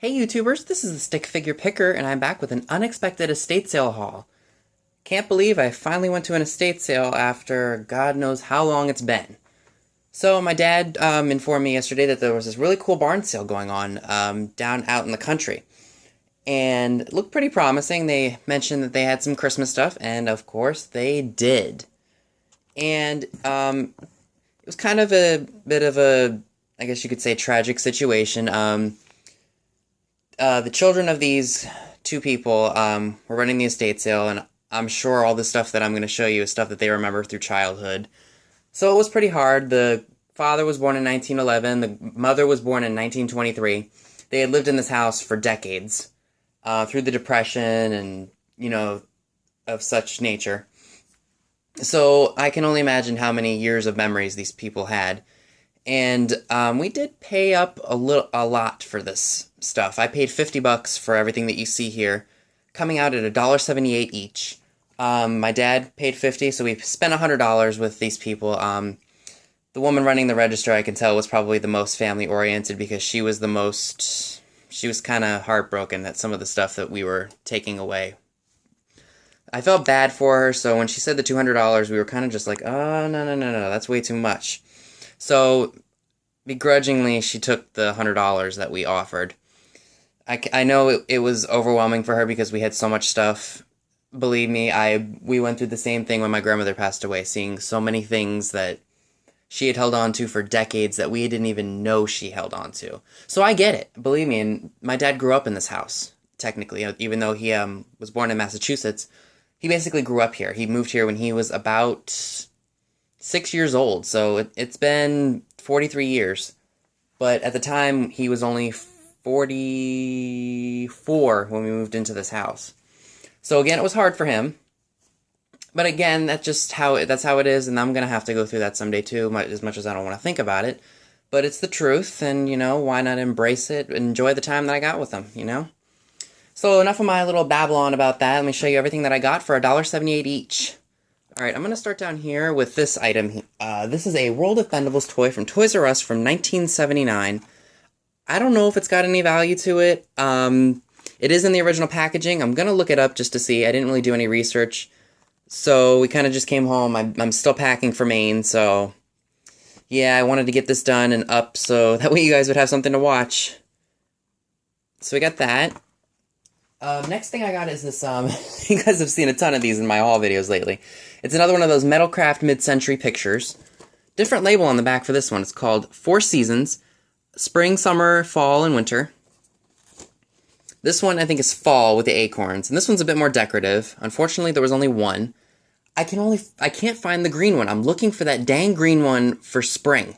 Hey YouTubers, this is the Stick Figure Picker, and I'm back with an unexpected estate sale haul. Can't believe I finally went to an estate sale after God knows how long it's been. So my dad informed me yesterday that there was this really cool barn sale going on down out in the country. And it looked pretty promising. They mentioned that they had some Christmas stuff, and of course they did. And it was kind of a bit of a, I guess you could say, tragic situation. The children of these two people were running the estate sale, and I'm sure all the stuff that I'm going to show you is stuff that they remember through childhood. So it was pretty hard. The father was born in 1911. The mother was born in 1923. They had lived in this house for decades, through the Depression and, of such nature. So I can only imagine how many years of memories these people had. And we did pay up a lot for this stuff. I paid $50 for everything that you see here, coming out at $1.78 each. My dad paid $50, so we spent $100 with these people. The woman running the register, I can tell, was probably the most family-oriented because she was kind of heartbroken at some of the stuff that we were taking away. I felt bad for her, so when she said the $200, we were kind of just like, oh, no, that's way too much. So, begrudgingly, she took the $100 that we offered. I know it was overwhelming for her because we had so much stuff. Believe me, we went through the same thing when my grandmother passed away, seeing so many things that she had held on to for decades that we didn't even know she held on to. So I get it, believe me, and my dad grew up in this house, technically, even though he was born in Massachusetts. He basically grew up here. He moved here when he was about 6 years old, so it's been 43 years. But at the time, he was only 44 when we moved into this house. So again, it was hard for him. But again, that's how it is, and I'm going to have to go through that someday too, as much as I don't want to think about it. But it's the truth, and, why not embrace it, enjoy the time that I got with him, So enough of my little babble-on about that. Let me show you everything that I got for $1.78 each. Alright, I'm going to start down here with this item. This is a World of Vendables toy from Toys R Us from 1979. I don't know if it's got any value to it. It is in the original packaging. I'm going to look it up just to see. I didn't really do any research. So we kind of just came home. I'm still packing for Maine, so yeah, I wanted to get this done and up so that way you guys would have something to watch. So we got that. Next thing I got is this, you guys have seen a ton of these in my haul videos lately. It's another one of those Metalcraft mid-century pictures. Different label on the back for this one. It's called Four Seasons, Spring, Summer, Fall, and Winter. This one I think is Fall with the acorns, and this one's a bit more decorative. Unfortunately, there was only one. I can't find the green one. I'm looking for that dang green one for Spring.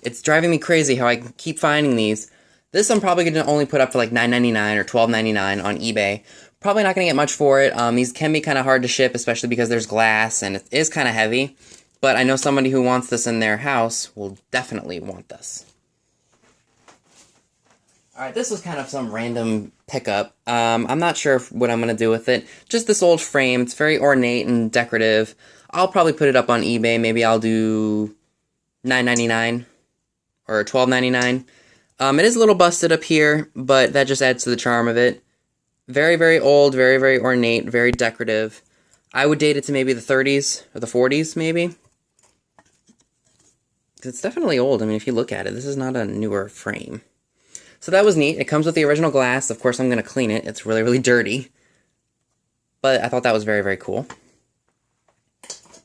It's driving me crazy how I keep finding these. This I'm probably going to only put up for like $9.99 or $12.99 on eBay. Probably not going to get much for it. These can be kind of hard to ship, especially because there's glass and it is kind of heavy. But I know somebody who wants this in their house will definitely want this. Alright, this was kind of some random pickup. I'm not sure what I'm going to do with it. Just this old frame. It's very ornate and decorative. I'll probably put it up on eBay. Maybe I'll do $9.99 or $12.99. It is a little busted up here, but that just adds to the charm of it. Very, very old, very, very ornate, very decorative. I would date it to maybe the 30s or the 40s, maybe. It's definitely old. I mean, if you look at it, this is not a newer frame. So that was neat. It comes with the original glass. Of course, I'm going to clean it. It's really, really dirty. But I thought that was very, very cool.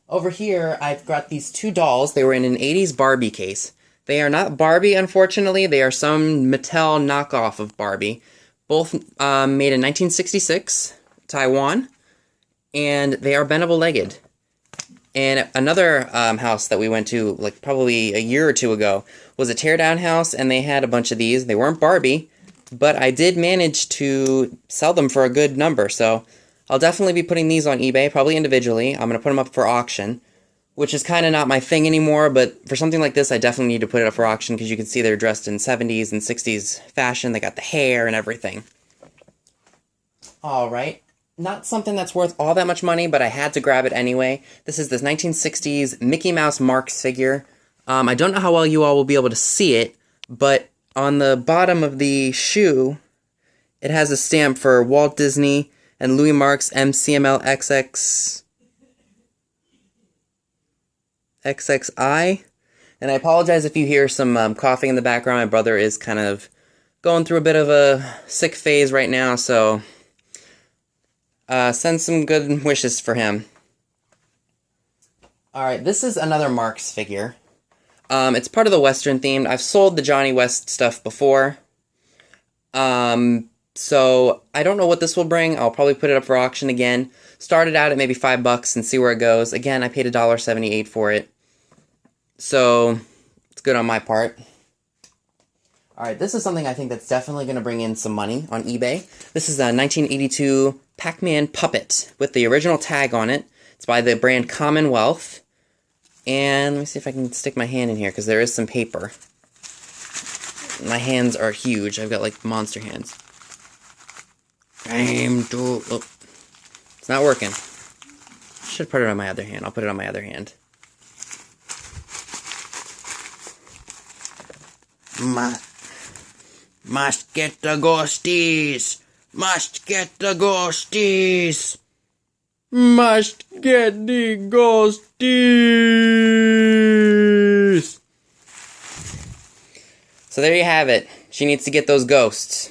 Over here, I've got these two dolls. They were in an 80s Barbie case. They are not Barbie, unfortunately. They are some Mattel knockoff of Barbie. Both made in 1966, Taiwan. And they are bendable-legged. And another house that we went to, like probably a year or two ago, was a teardown house, and they had a bunch of these. They weren't Barbie, but I did manage to sell them for a good number, so I'll definitely be putting these on eBay, probably individually. I'm going to put them up for auction, which is kind of not my thing anymore, but for something like this, I definitely need to put it up for auction, because you can see they're dressed in 70s and 60s fashion. They got the hair and everything. Alright. Not something that's worth all that much money, but I had to grab it anyway. This is this 1960s Mickey Mouse Marx figure. I don't know how well you all will be able to see it, but on the bottom of the shoe, It has a stamp for Walt Disney and Louis Marks MCML XXI. And I apologize if you hear some coughing in the background. My brother is kind of going through a bit of a sick phase right now, so send some good wishes for him. Alright, this is another Marks figure. It's part of the Western themed. I've sold the Johnny West stuff before. So I don't know what this will bring. I'll probably put it up for auction again. Start it out at maybe $5 and see where it goes. Again, I paid $1.78 for it. So it's good on my part. Alright, this is something I think that's definitely going to bring in some money on eBay. This is a 1982 Pac-Man puppet with the original tag on it. It's by the brand Commonwealth. And let me see if I can stick my hand in here, because there is some paper. My hands are huge. I've got, like, monster hands. Oh, it's not working. Should put it on my other hand. I'll put it on my other hand. Must get the ghosties! Must get the ghosties! Must get the ghosties! So there you have it. She needs to get those ghosts.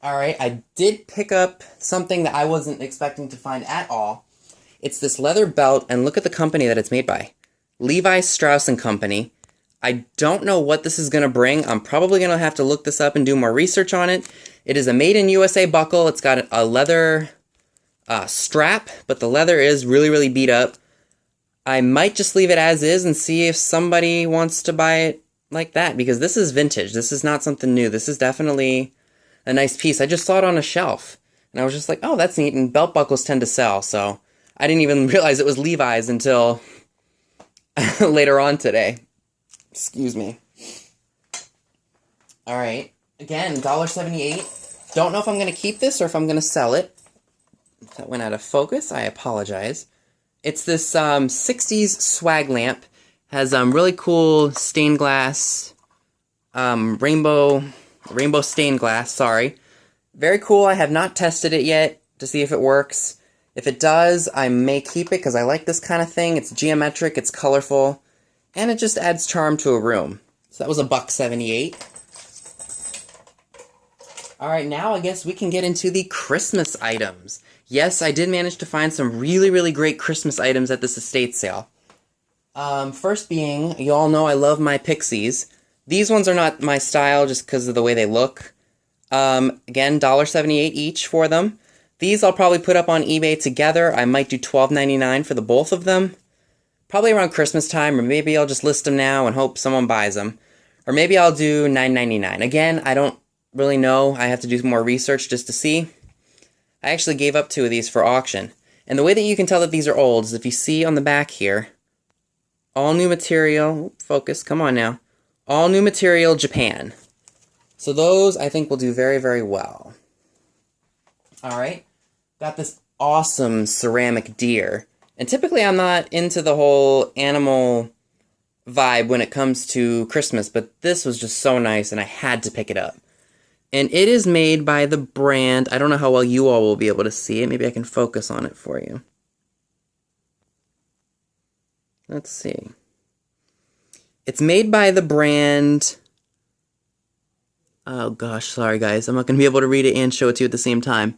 Alright, I did pick up something that I wasn't expecting to find at all. It's this leather belt, and look at the company that it's made by. Levi Strauss & Company. I don't know what this is going to bring. I'm probably going to have to look this up and do more research on it. It is a made in USA buckle. It's got a leather strap, but the leather is really, really beat up. I might just leave it as is and see if somebody wants to buy it like that, because this is vintage. This is not something new. This is definitely a nice piece. I just saw it on a shelf, and I was just like, oh, that's neat, and belt buckles tend to sell, so I didn't even realize it was Levi's until later on today. Excuse me. Alright, again, $1.78. Don't know if I'm going to keep this or if I'm going to sell it. If that went out of focus, I apologize. It's this 60s swag lamp. Has really cool stained glass, rainbow stained glass, sorry. Very cool. I have not tested it yet to see if it works. If it does, I may keep it because I like this kind of thing. It's geometric, it's colorful, and it just adds charm to a room. So that was $1.78. Alright, now I guess we can get into the Christmas items. Yes, I did manage to find some really, really great Christmas items at this estate sale. First being, you all know I love my PIXIEs. These ones are not my style just because of the way they look. Again, $1.78 each for them. These I'll probably put up on eBay together. I might do $12.99 for the both of them. Probably around Christmas time, or maybe I'll just list them now and hope someone buys them. Or maybe I'll do $9.99. Again, I don't really know. I have to do more research just to see. I actually gave up 2 of these for auction. And the way that you can tell that these are old is if you see on the back here, all new material, focus, come on now, all new material, Japan. So those I think will do very, very well. Alright, got this awesome ceramic deer. And typically I'm not into the whole animal vibe when it comes to Christmas, but this was just so nice and I had to pick it up. And it is made by the brand, I don't know how well you all will be able to see it, maybe I can focus on it for you. Let's see. It's made by the brand, oh gosh, sorry guys, I'm not going to be able to read it and show it to you at the same time.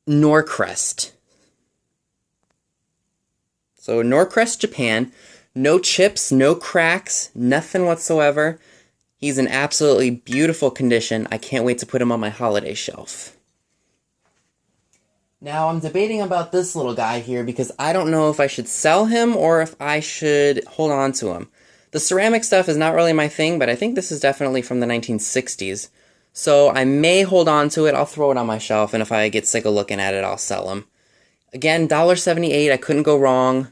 Norcrest. So Norcrest, Japan. No chips, no cracks, nothing whatsoever. He's in absolutely beautiful condition. I can't wait to put him on my holiday shelf. Now, I'm debating about this little guy here because I don't know if I should sell him or if I should hold on to him. The ceramic stuff is not really my thing, but I think this is definitely from the 1960s. So I may hold on to it, I'll throw it on my shelf, and if I get sick of looking at it, I'll sell him. Again, $1.78, I couldn't go wrong.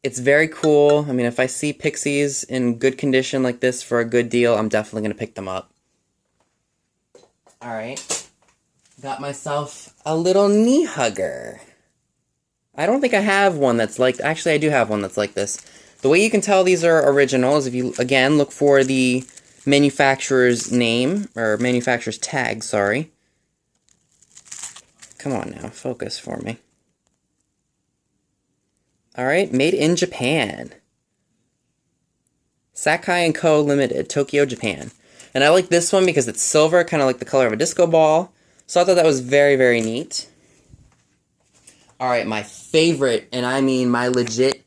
It's very cool. I mean, if I see PIXIEs in good condition like this for a good deal, I'm definitely going to pick them up. Alright. Got myself a little knee hugger. I don't think I have one that's like... Actually, I do have one that's like this. The way you can tell these are original is if you, again, look for the manufacturer's name, or manufacturer's tag, sorry. Come on now, focus for me. Alright, made in Japan. Sakai & Co. Limited, Tokyo, Japan. And I like this one because it's silver, kind of like the color of a disco ball. So I thought that was very, very neat. Alright, my favorite, and I mean my legit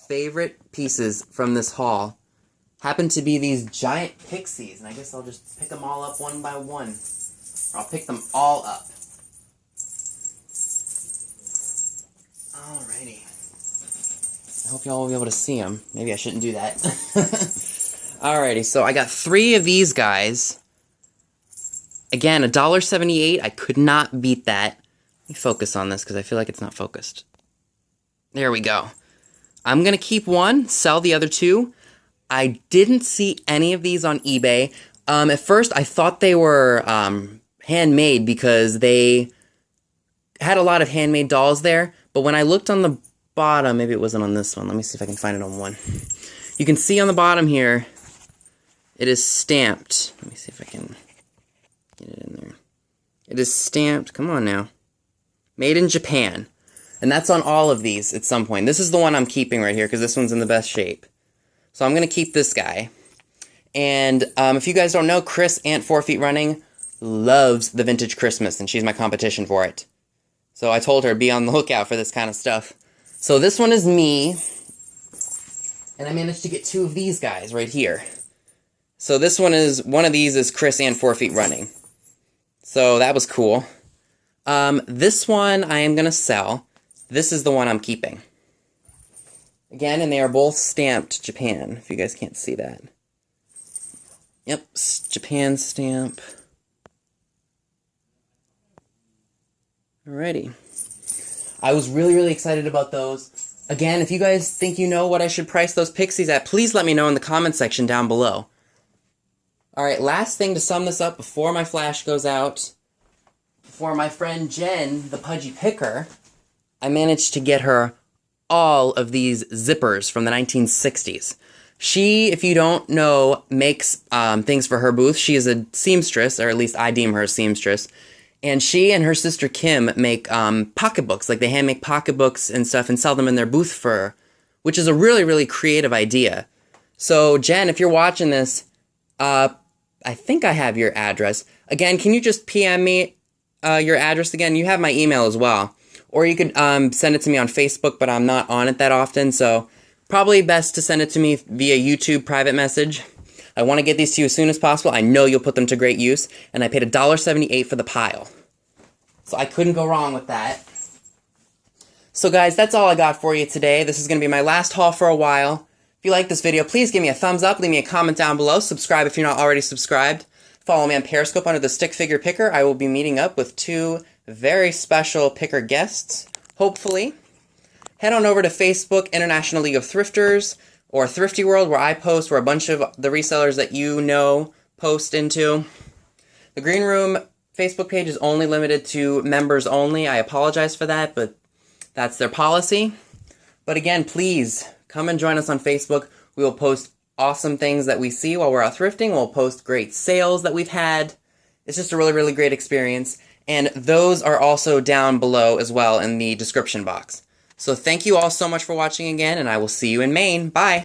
favorite pieces from this haul happen to be these giant PIXIEs. And I guess I'll just pick them all up one by one. Or I'll pick them all up. Alrighty. I hope y'all will be able to see them. Maybe I shouldn't do that. Alrighty, so I got 3 of these guys. Again, $1.78. I could not beat that. Let me focus on this because I feel like it's not focused. There we go. I'm going to keep one, sell the other 2. I didn't see any of these on eBay. At first, I thought they were handmade because they had a lot of handmade dolls there. But when I looked on the bottom, maybe it wasn't on this one. Let me see if I can find it on one. You can see on the bottom here, it is stamped. Let me see if I can get it in there. It is stamped, come on now, made in Japan. And that's on all of these at some point. This is the one I'm keeping right here because this one's in the best shape. So I'm going to keep this guy. And if you guys don't know, Chris, Aunt 4 Feet Running, loves the vintage Christmas, and she's my competition for it. So I told her, be on the lookout for this kind of stuff. So this one is me, and I managed to get 2 of these guys right here. So this one of these is Chris and 4 Feet Running. So that was cool. This one I am going to sell. This is the one I'm keeping. Again, and they are both stamped Japan, if you guys can't see that. Yep, Japan stamp. Alrighty. I was really, really excited about those. Again, if you guys think you know what I should price those PIXIEs at, please let me know in the comment section down below. Alright, last thing to sum this up before my flash goes out. For my friend Jen, the Pudgy Picker, I managed to get her all of these zippers from the 1960s. She, if you don't know, makes things for her booth. She is a seamstress, or at least I deem her a seamstress. And she and her sister Kim make pocketbooks, like they hand make pocketbooks and stuff and sell them in their booth for, which is a really, really creative idea. So Jen, if you're watching this, I think I have your address. Again, can you just PM me your address again? You have my email as well. Or you could send it to me on Facebook, but I'm not on it that often, so probably best to send it to me via YouTube private message. I want to get these to you as soon as possible. I know you'll put them to great use, and I paid $1.78 for the pile. So I couldn't go wrong with that. So guys, that's all I got for you today. This is going to be my last haul for a while. If you like this video, please give me a thumbs up, leave me a comment down below, subscribe if you're not already subscribed. Follow me on Periscope under the Stick Figure Picker. I will be meeting up with 2 very special picker guests, hopefully. Head on over to Facebook, International League of Thrifters, or Thrifty World, where I post, where a bunch of the resellers that you know post into. The Green Room Facebook page is only limited to members only. I apologize for that, but that's their policy. But again, please come and join us on Facebook. We will post awesome things that we see while we're out thrifting. We'll post great sales that we've had. It's just a really, really great experience. And those are also down below as well in the description box. So thank you all so much for watching again, and I will see you in Maine. Bye!